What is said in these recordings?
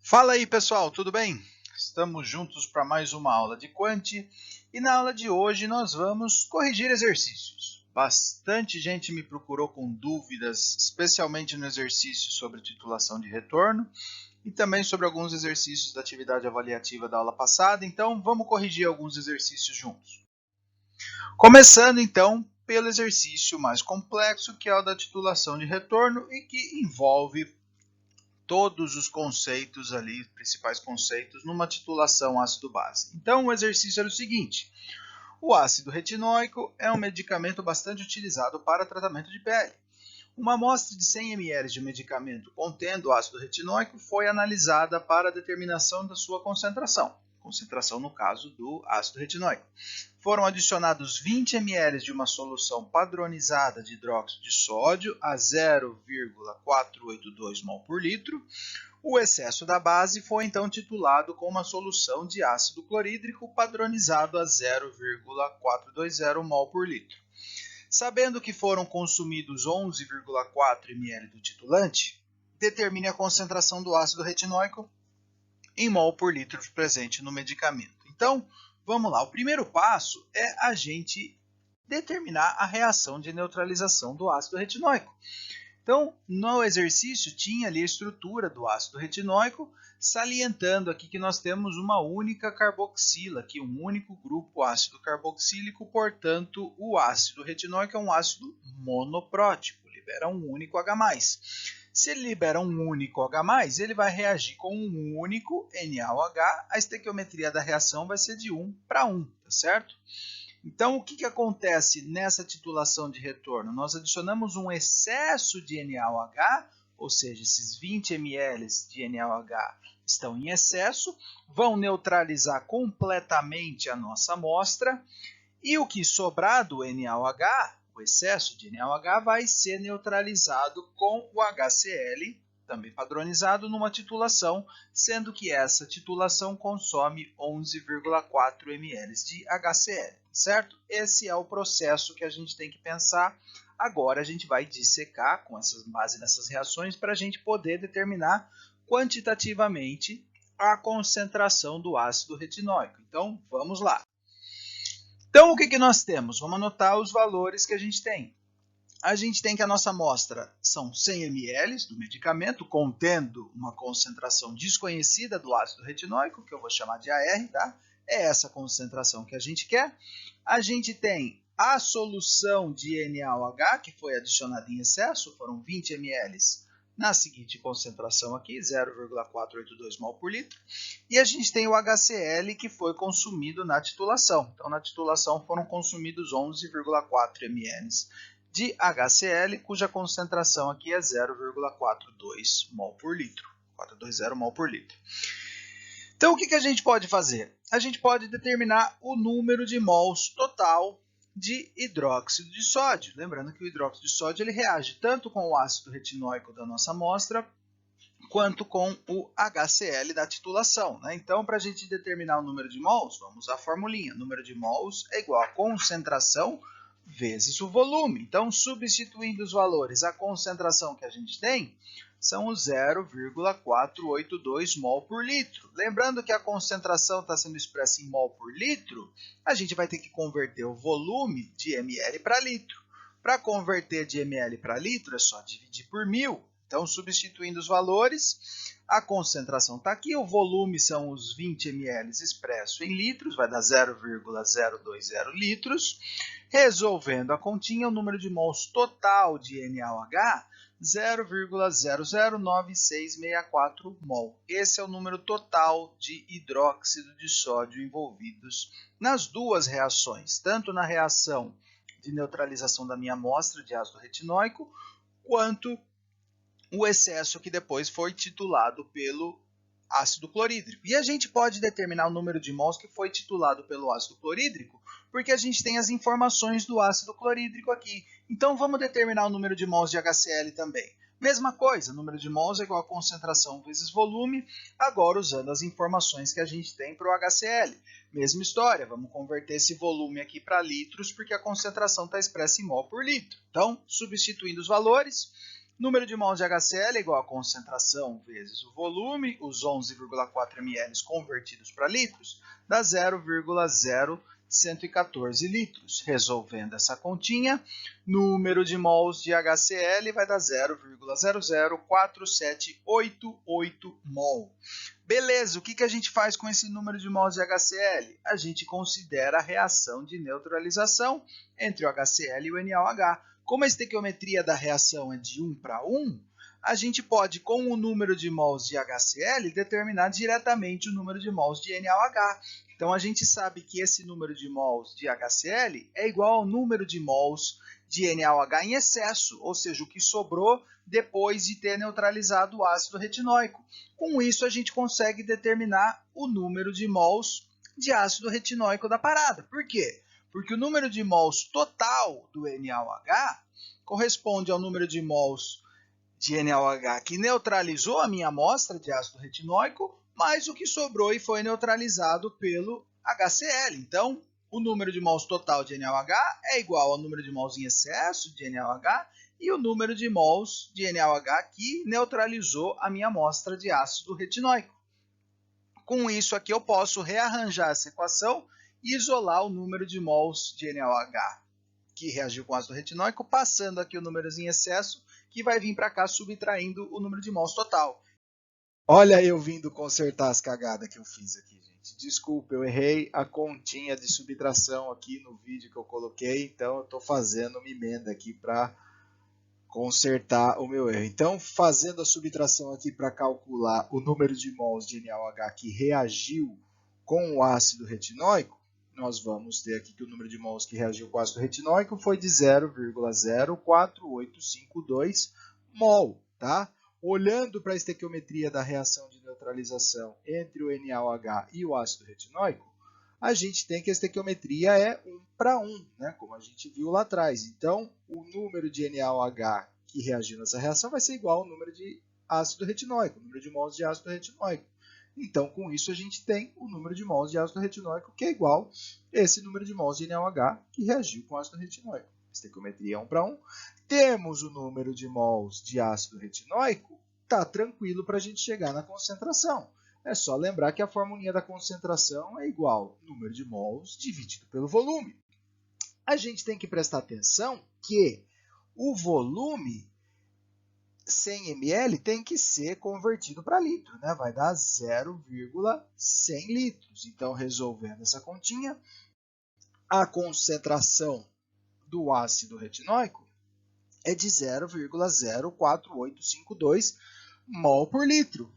Fala aí pessoal, tudo bem? Estamos juntos para mais uma aula de Quant e na aula de hoje nós vamos corrigir exercícios. Bastante gente me procurou com dúvidas, especialmente no exercício sobre titulação de retorno e também sobre alguns exercícios da atividade avaliativa da aula passada, então vamos corrigir alguns exercícios juntos. Começando então pelo exercício mais complexo, que é o da titulação de retorno e que envolve todos os conceitos ali, principais conceitos, numa titulação ácido-base. Então, o exercício era o seguinte: o ácido retinóico é um medicamento bastante utilizado para tratamento de pele. Uma amostra de 100 ml de medicamento contendo ácido retinóico foi analisada para a determinação da sua concentração no caso do ácido retinóico. Foram adicionados 20 ml de uma solução padronizada de hidróxido de sódio a 0,482 mol por litro. O excesso da base foi então titulado com uma solução de ácido clorídrico padronizado a 0,420 mol por litro. Sabendo que foram consumidos 11,4 ml do titulante, determine a concentração do ácido retinóico em mol por litro presente no medicamento. Então, vamos lá. O primeiro passo é a gente determinar a reação de neutralização do ácido retinóico. Então, no exercício tinha ali a estrutura do ácido retinóico, salientando aqui que nós temos uma única carboxila, aqui um único grupo ácido carboxílico, portanto, o ácido retinóico é um ácido monoprótico, libera um único H+. Se ele libera um único H+, ele vai reagir com um único NaOH, a estequiometria da reação vai ser de 1 para 1, tá certo? Então, o que acontece nessa titulação de retorno? Nós adicionamos um excesso de NaOH, ou seja, esses 20 ml de NaOH estão em excesso, vão neutralizar completamente a nossa amostra, e o que sobrar do NaOH, o excesso de NaOH, vai ser neutralizado com o HCl, também padronizado, numa titulação, sendo que essa titulação consome 11,4 ml de HCl, certo? Esse é o processo que a gente tem que pensar. Agora a gente vai dissecar com base nessas reações para a gente poder determinar quantitativamente a concentração do ácido retinóico. Então, vamos lá. Então, o que nós temos? Vamos anotar os valores que a gente tem. A gente tem que a nossa amostra são 100 ml do medicamento, contendo uma concentração desconhecida do ácido retinóico, que eu vou chamar de AR, tá? É essa concentração que a gente quer. A gente tem a solução de NaOH, que foi adicionada em excesso, foram 20 ml na seguinte concentração aqui, 0,482 mol por litro. E a gente tem o HCl, que foi consumido na titulação. Então, na titulação foram consumidos 11,4 ml de HCl, cuja concentração aqui é 0,42 mol por litro. 420 mol por litro. Então, o que a gente pode fazer? A gente pode determinar o número de mols total de hidróxido de sódio. Lembrando que o hidróxido de sódio ele reage tanto com o ácido retinóico da nossa amostra, quanto com o HCl da titulação. Né? Então, para a gente determinar o número de mols, vamos usar a formulinha. O número de mols é igual a concentração vezes o volume. Então, substituindo os valores, a concentração que a gente tem são os 0,482 mol por litro. Lembrando que a concentração está sendo expressa em mol por litro, a gente vai ter que converter o volume de ml para litro. Para converter de ml para litro, é só dividir por 1000. Então, substituindo os valores, a concentração está aqui, o volume são os 20 ml expresso em litros, vai dar 0,020 litros. Resolvendo a continha, o número de mols total de NaOH, 0,009664 mol. Esse é o número total de hidróxido de sódio envolvidos nas duas reações, tanto na reação de neutralização da minha amostra de ácido retinóico, quanto o excesso que depois foi titulado pelo ácido clorídrico. E a gente pode determinar o número de mols que foi titulado pelo ácido clorídrico, porque a gente tem as informações do ácido clorídrico aqui. Então, vamos determinar o número de mols de HCl também. Mesma coisa, número de mols é igual a concentração vezes volume, agora usando as informações que a gente tem para o HCl. Mesma história, vamos converter esse volume aqui para litros, porque a concentração está expressa em mol por litro. Então, substituindo os valores, Número de mols de HCl é igual a concentração vezes o volume, os 11,4 ml convertidos para litros, dá 0,0114 litros. Resolvendo essa continha, número de mols de HCl vai dar 0,004788 mol. Beleza, o que a gente faz com esse número de mols de HCl? A gente considera a reação de neutralização entre o HCl e o NaOH. Como a estequiometria da reação é de 1 para 1, a gente pode, com o número de mols de HCl, determinar diretamente o número de mols de NaOH. Então, a gente sabe que esse número de mols de HCl é igual ao número de mols de NaOH em excesso, ou seja, o que sobrou depois de ter neutralizado o ácido retinóico. Com isso, a gente consegue determinar o número de mols de ácido retinóico da parada. Por quê? Porque o número de mols total do NaOH corresponde ao número de mols de NaOH que neutralizou a minha amostra de ácido retinóico, mais o que sobrou e foi neutralizado pelo HCl. Então, o número de mols total de NaOH é igual ao número de mols em excesso de NaOH e o número de mols de NaOH que neutralizou a minha amostra de ácido retinóico. Com isso aqui eu posso rearranjar essa equação e isolar o número de mols de NaOH que reagiu com ácido retinóico, passando aqui o número em excesso, que vai vir para cá subtraindo o número de mols total. Olha eu vindo consertar as cagadas que eu fiz aqui, gente. Desculpa, eu errei a continha de subtração aqui no vídeo que eu coloquei, então eu estou fazendo uma emenda aqui para consertar o meu erro. Então, fazendo a subtração aqui para calcular o número de mols de NaOH que reagiu com o ácido retinóico, nós vamos ter aqui que o número de mols que reagiu com o ácido retinóico foi de 0,04852 mol, tá? Olhando para a estequiometria da reação de neutralização entre o NaOH e o ácido retinóico, a gente tem que a estequiometria é 1 para 1, né? Como a gente viu lá atrás. Então, o número de NaOH que reagiu nessa reação vai ser igual ao número de ácido retinóico, o número de mols de ácido retinóico. Então, com isso, a gente tem o número de mols de ácido retinóico, que é igual a esse número de mols de NaOH que reagiu com ácido retinóico. Estequiometria é 1 para 1. Temos o número de mols de ácido retinóico, está tranquilo para a gente chegar na concentração. É só lembrar que a formulinha da concentração é igual ao número de mols dividido pelo volume. A gente tem que prestar atenção que o volume 100 ml tem que ser convertido para litro, né? Vai dar 0,100 litros. Então, resolvendo essa continha, a concentração do ácido retinóico é de 0,04852 mol por litro.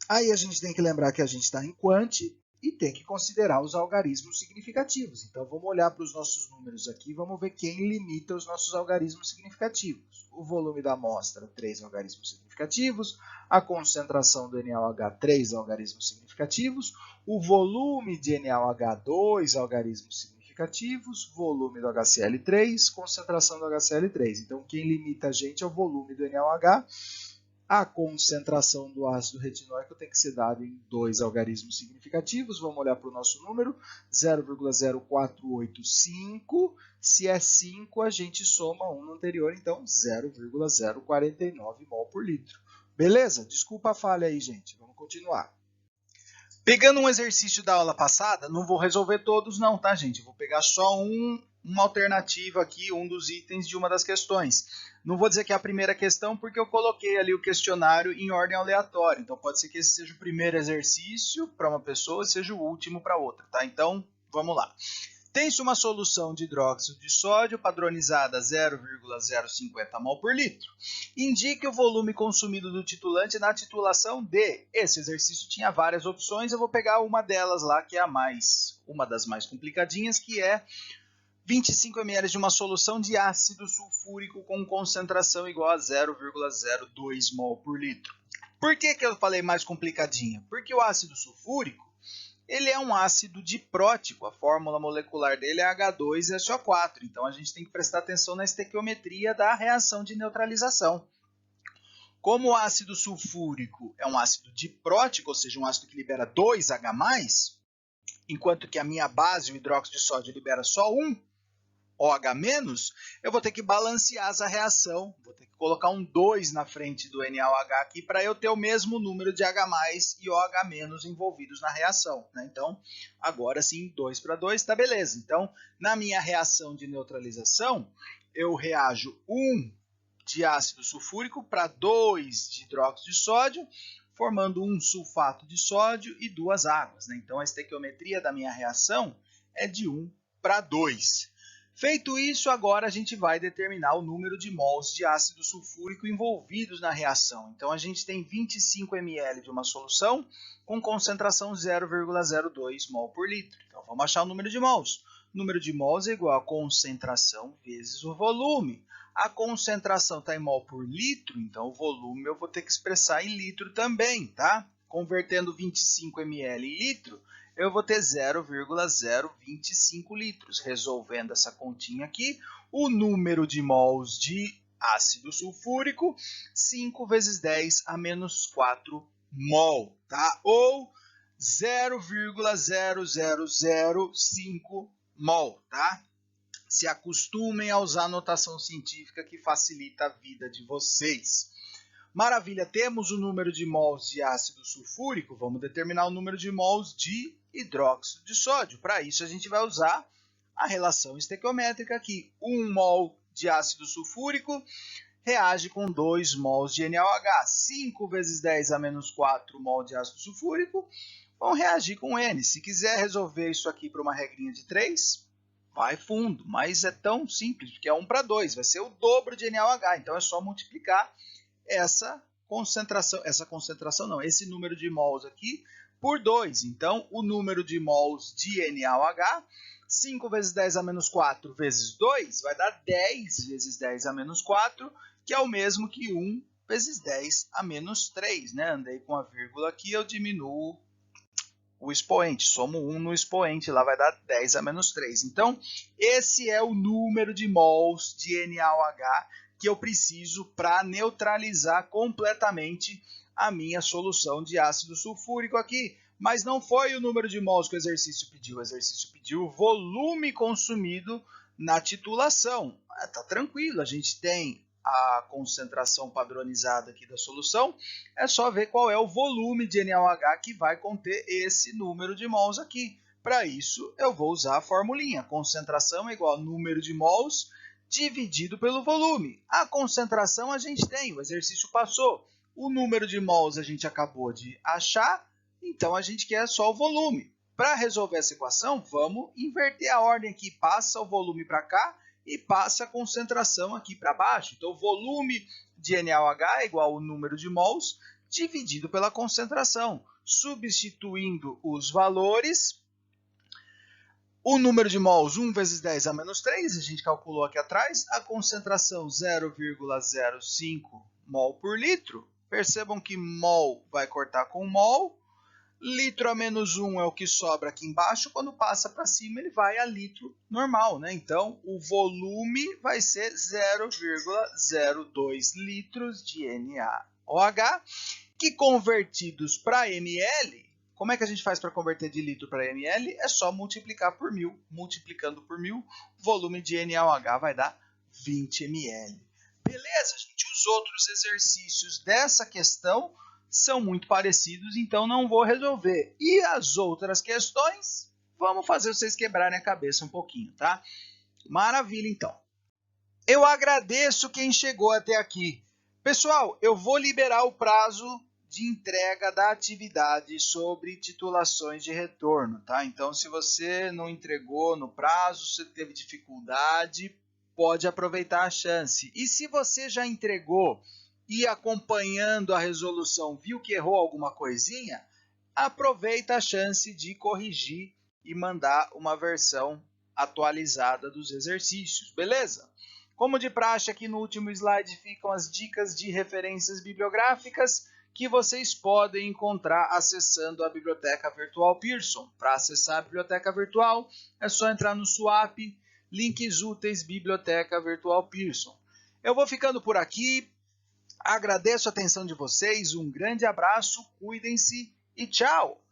Aí a gente tem que lembrar que a gente está em quant e tem que considerar os algarismos significativos. Então, vamos olhar para os nossos números aqui e vamos ver quem limita os nossos algarismos significativos. O volume da amostra, 3 algarismos significativos. A concentração do NaOH, 3 algarismos significativos. O volume de NaOH, 2 algarismos significativos. Volume do HCl, 3. Concentração do HCl, 3. Então, quem limita a gente é o volume do NaOH. A concentração do ácido retinóico tem que ser dada em 2 algarismos significativos. Vamos olhar para o nosso número, 0,0485. Se é 5, a gente soma 1 no anterior, então 0,049 mol por litro. Beleza? Desculpa a falha aí, gente. Vamos continuar. Pegando um exercício da aula passada, não vou resolver todos não, tá, gente? Eu vou pegar só uma alternativa aqui, um dos itens de uma das questões. Não vou dizer que é a primeira questão, porque eu coloquei ali o questionário em ordem aleatória. Então, pode ser que esse seja o primeiro exercício para uma pessoa e seja o último para outra, tá? Então, vamos lá. Tem-se uma solução de hidróxido de sódio padronizada a 0,050 mol por litro. Indique o volume consumido do titulante na titulação D. Esse exercício tinha várias opções, eu vou pegar uma delas lá, que é uma das mais complicadinhas, que é 25 ml de uma solução de ácido sulfúrico com concentração igual a 0,02 mol por litro. Por que eu falei mais complicadinha? Porque o ácido sulfúrico ele é um ácido diprótico, a fórmula molecular dele é H2SO4, então a gente tem que prestar atenção na estequiometria da reação de neutralização. Como o ácido sulfúrico é um ácido diprótico, ou seja, um ácido que libera 2H+, enquanto que a minha base, o hidróxido de sódio, libera só 1, OH-, eu vou ter que balancear essa reação, vou ter que colocar um 2 na frente do NaOH aqui para eu ter o mesmo número de H+, e OH- envolvidos na reação, né? Então, agora sim, 2 para 2, tá beleza. Então, na minha reação de neutralização, eu reajo 1 de ácido sulfúrico para 2 de hidróxido de sódio, formando um sulfato de sódio e 2 águas, né? Então, a estequiometria da minha reação é de 1 para 2. Feito isso, agora a gente vai determinar o número de mols de ácido sulfúrico envolvidos na reação. Então, a gente tem 25 ml de uma solução com concentração 0,02 mol por litro. Então, vamos achar o número de mols. O número de mols é igual a concentração vezes o volume. A concentração está em mol por litro, então o volume eu vou ter que expressar em litro também, tá? Convertendo 25 ml em litro, eu vou ter 0,025 litros. Resolvendo essa continha aqui, o número de mols de ácido sulfúrico, 5 vezes 10 a menos 4 mol, tá? Ou 0,0005 mol, tá? Se acostumem a usar a notação científica que facilita a vida de vocês. Maravilha, temos o número de mols de ácido sulfúrico, vamos determinar o número de mols de hidróxido de sódio. Para isso, a gente vai usar a relação estequiométrica aqui. 1 mol de ácido sulfúrico reage com 2 mols de NaOH. 5 vezes 10 a menos 4 mol de ácido sulfúrico vão reagir com N. Se quiser resolver isso aqui para uma regrinha de 3, vai fundo, mas é tão simples, porque é 1 para 2, vai ser o dobro de NaOH. Então, é só multiplicar esse número de mols aqui por 2. Então, o número de mols de NaOH, 5 vezes 10 a menos 4 vezes 2, vai dar 10 vezes 10 a menos 4, que é o mesmo que 1 vezes 10 a menos 3. Né? Andei com a vírgula aqui, eu diminuo o expoente, somo 1 no expoente, lá vai dar 10 a menos 3. Então, esse é o número de mols de NaOH que eu preciso para neutralizar completamente a minha solução de ácido sulfúrico aqui. Mas não foi o número de mols que o exercício pediu o volume consumido na titulação. Tá tranquilo, a gente tem a concentração padronizada aqui da solução, é só ver qual é o volume de NaOH que vai conter esse número de mols aqui. Para isso, eu vou usar a formulinha. Concentração é igual a número de mols dividido pelo volume. A concentração a gente tem, o exercício passou. O número de mols a gente acabou de achar, então a gente quer só o volume. Para resolver essa equação, vamos inverter a ordem aqui. Passa o volume para cá e passa a concentração aqui para baixo. Então, o volume de NaOH é igual ao número de mols dividido pela concentração. Substituindo os valores, o número de mols, 1 vezes 10 a menos 3, a gente calculou aqui atrás. A concentração, 0,05 mol por litro. Percebam que mol vai cortar com mol. Litro a menos 1 é o que sobra aqui embaixo. Quando passa para cima, ele vai a litro normal, né? Então, o volume vai ser 0,02 litros de NaOH, que convertidos para ml, como é que a gente faz para converter de litro para ml? É só multiplicar por 1000. Multiplicando por 1000, o volume de NaOH vai dar 20 ml. Beleza, gente? Os outros exercícios dessa questão são muito parecidos, então não vou resolver. E as outras questões, vamos fazer vocês quebrarem a cabeça um pouquinho, tá? Maravilha, então. Eu agradeço quem chegou até aqui. Pessoal, eu vou liberar o prazo de entrega da atividade sobre titulações de retorno, tá? Então, se você não entregou no prazo, se teve dificuldade, pode aproveitar a chance. E se você já entregou e acompanhando a resolução viu que errou alguma coisinha, aproveita a chance de corrigir e mandar uma versão atualizada dos exercícios, beleza? Como de praxe, aqui no último slide ficam as dicas de referências bibliográficas que vocês podem encontrar acessando a Biblioteca Virtual Pearson. Para acessar a Biblioteca Virtual, é só entrar no SWAP, links úteis Biblioteca Virtual Pearson. Eu vou ficando por aqui. Agradeço a atenção de vocês, um grande abraço, cuidem-se e tchau!